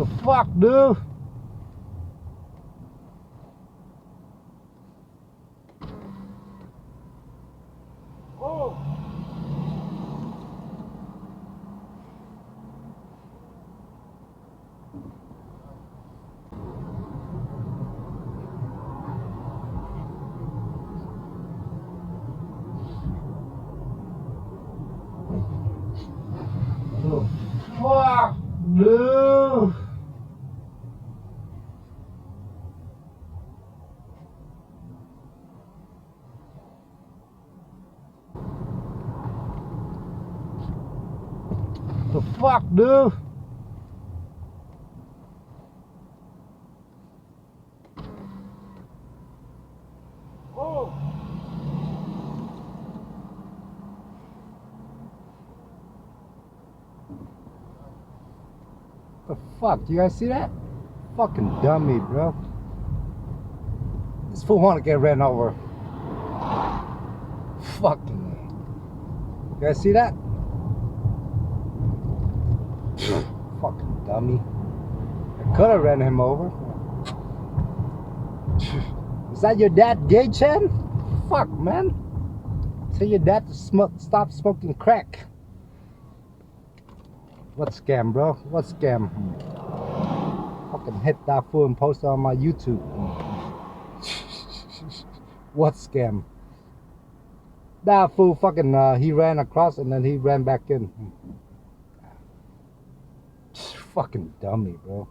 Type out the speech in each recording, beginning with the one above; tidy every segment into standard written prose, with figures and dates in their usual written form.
The fuck, dude? Oh. The fuck, dude? The fuck, dude? Oh. The fuck? Do you guys see that? Fucking dummy, bro. This fool wanna get ran over. Fucking. You guys see that? Fucking dummy. I could have ran him over. Is that your dad, Gay Chen? Fuck, man. Tell your dad to stop smoking crack. What scam, bro? What scam? Fucking hit that fool and post it on my YouTube. What scam? That fool fucking, he ran across and then he ran back in. Fucking dummy, bro.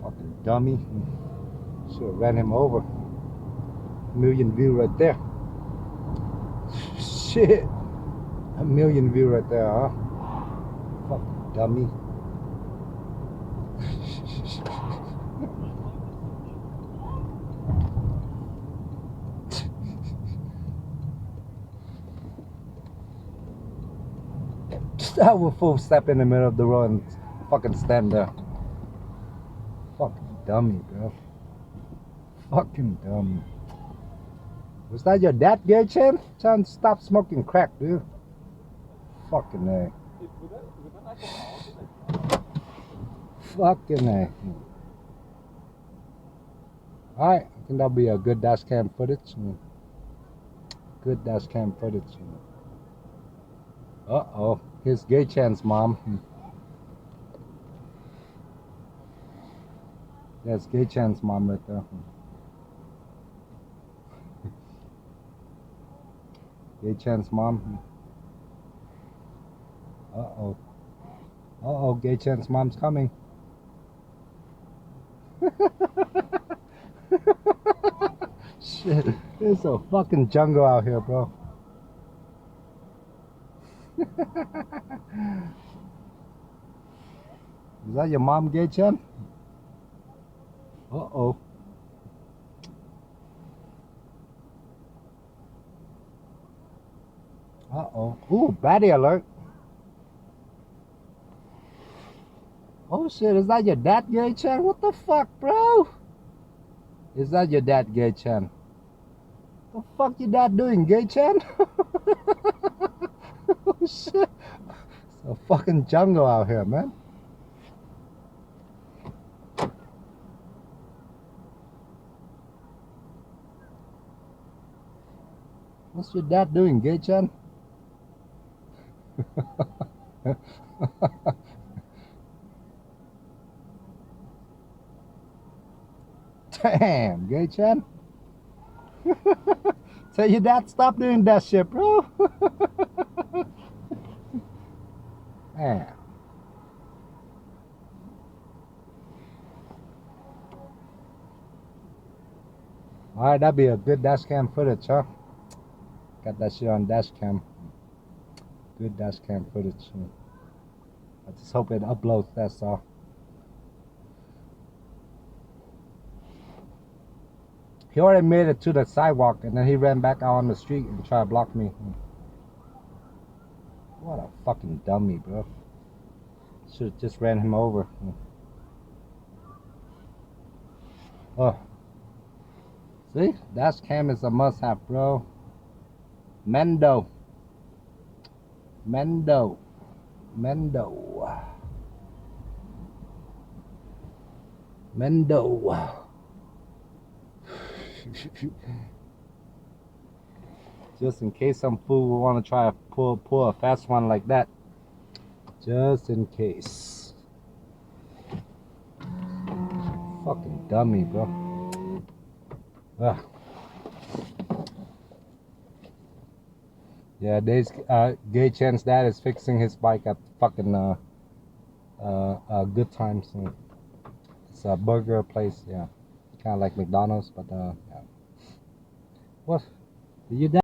Fucking dummy. Should have ran him over. Million view right there. Shit. A million view right there, huh? Fucking dummy. That would full step in the middle of the road and fucking stand there. Fucking dummy, bro. Fucking dummy. Was that your dad, Gay Chen? Chan, stop smoking crack, dude. Fucking A. Fucking A. Alright, I think that'll be a good dash cam footage. Good dash cam footage. Uh-oh. Here's Gay Chan's mom. That's Gay Chan's mom right there. Gay Chan's mom. Uh-oh. Uh-oh, Gay Chan's mom's coming. Shit, it's a fucking jungle out here, bro. Is that your mom, Gay Chen? Uh-oh. Uh-oh. Ooh, baddie alert. Oh shit, is that your dad, Gay Chen? What the fuck, bro? Is that your dad, Gay Chen? What the fuck your dad doing, Gay Chen? Oh shit. It's a fucking jungle out here, man. What's your dad doing, Gay Chen? Damn, Gay Chen. Tell your dad stop doing that shit, bro. Man. Alright, that'd be a good dash cam footage, huh? Got that shit on dash cam. Good dash cam footage. I just hope it uploads, that's all. He already made it to the sidewalk and then he ran back out on the street and tried to block me. What a fucking dummy, bro. Should've just ran him over. Oh. See? Dash cam is a must-have, bro. Mendo. Mendo. Just in case some fool will want to try to pull a fast one like that. Just in case. Fucking dummy, bro. Ugh. Yeah, there's gay chance dad is fixing his bike at fucking Good Times. It's a burger place, yeah. Kind of like McDonald's, but yeah. What? Did you